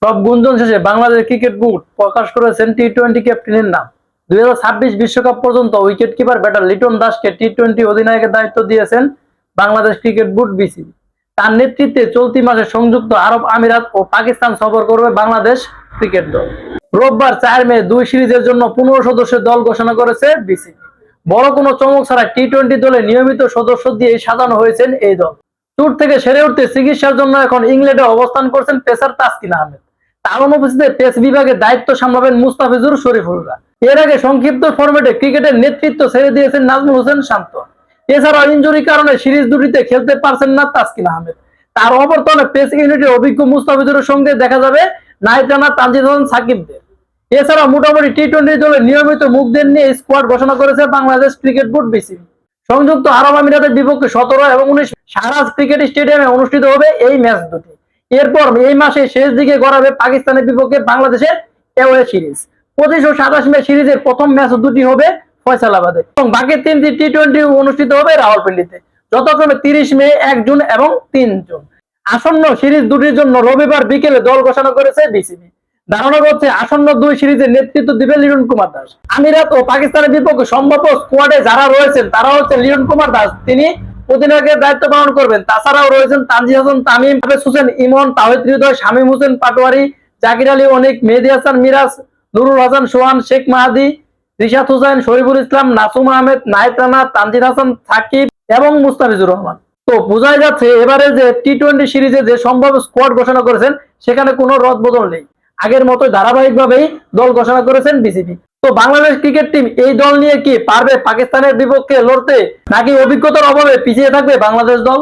সব গুঞ্জন শেষে বাংলাদেশ ক্রিকেট বোর্ড প্রকাশ করেছেন টি-20 ক্যাপ্টেনের নাম। 2026 বিশ্বকাপ পর্যন্ত উইকেট কিপার ব্যাটার লিটন দাসকে টি-20 অধিনায়কের দায়িত্ব দিয়েছেন বাংলাদেশ ক্রিকেট বোর্ড বিসিবি। তার নেতৃত্বে চলতি মাসে সংযুক্ত আরব আমিরাত ও পাকিস্তান সফর করবে বাংলাদেশ ক্রিকেট দল। রোববার 4 মে 2 সিরিজের জন্য 15 সদস্যের দল ঘোষণা করেছে বিসিবি। বড় কোনো চমক ছাড়া টি-20 দলে নিয়মিত সদস্য দিয়ে সাজানো হয়েছে এই দল। চোট থেকে সেরে উঠতে চিকিৎসার জন্য এখন ইংল্যান্ডে অবস্থান করছেন পেসার তাসকিন আহমেদ। তার অনুপস্থিতিতে পেস বিভাগের দায়িত্ব সামলাবেন মুস্তাফিজুর শরীফুলরা। এর আগে সংক্ষিপ্ত ফরম্যাটে ক্রিকেটের নেতৃত্ব ছেড়ে দিয়েছেন নাজমুল হোসেন শান্ত। এছাড়াও ইনজুরির কারণে সিরিজ দুটিতে খেলতে পারছেন না তাসকিন আহমেদ। তার অবর্তনে পেস ইউনিটের অভিজ্ঞ মুস্তাফিজুরের সঙ্গে দেখা যাবে নাইট রানার তানজিদ হাসান সাকিবদের। এছাড়া মোটামুটি টি-20 দলে নিয়মিত মুখদের নিয়ে স্কোয়াড ঘোষণা করেছে বাংলাদেশ ক্রিকেট বোর্ড বিসিবি। সংযুক্ত আরব আমিরাতের বিপক্ষে 17 এবং 19 শাহরাজ ক্রিকেট স্টেডিয়ামে অনুষ্ঠিত হবে এই ম্যাচ দুটি। এরপর এই মাসে শেষ দিকে গড়াবে পাকিস্তানের বিপক্ষে বাংলাদেশের অ্যাওয়ে সিরিজ। 25 ও 27 মে সিরিজের প্রথম ম্যাচ দুটি হবে ফয়সালাবাদে এবং বাকি 3টি টি-20 অনুষ্ঠিত হবে রাওয়ালপিন্ডিতে, যথাক্রমে 30 মে, 1 জুন এবং 3 জুন। আসন্ন সিরিজ দুটির জন্য রবিবার বিকেলে দল ঘোষণা করেছে বিসিবি। ধারণা করছে আসন্ন 2 সিরিজের নেতৃত্ব দিবেন লিটন কুমার দাস। আমিরাত ও পাকিস্তানের বিপক্ষে সম্ভাব্য স্কোয়াডে যারা রয়েছেন তারা হচ্ছে লিটন কুমার দাস, তিনি অধিনায়কের দায়িত্ব পালন করবেন। তাছাড়াও রয়েছেন তানজিদ হাসান তামিম, হাফেজ হোসেন ইমন, তাওহিদ হৃদয়, শামীম হোসেন পাটোয়ারি, জাকির আলী অনিক, মেহেদী হাসান মিরাজ, নুরুল হাসান সোহান, শেখ মাহাদি, রিশাদ হুসাইন, শরীফুল ইসলাম, নাসুম আহমেদ, নাহিদ রানা, তানজিদ হাসান সাকিব এবং মুস্তাফিজুর রহমান। তো বোঝাই যাচ্ছে এবারে যে টি-20 সিরিজে যে সম্ভাব্য স্কোয়াড ঘোষণা করেছেন সেখানে কোনো রদবদল নেই। আগের মতো ধারাবাহিকভাবেই দল ঘোষণা করেছেন বিসিবি। তো বাংলাদেশ ক্রিকেট টিম এই দল নিয়ে কি পারবে পাকিস্তানের বিপক্ষে লড়তে, নাকি অভিজ্ঞতার অভাবে পিছিয়ে থাকবে বাংলাদেশ দল?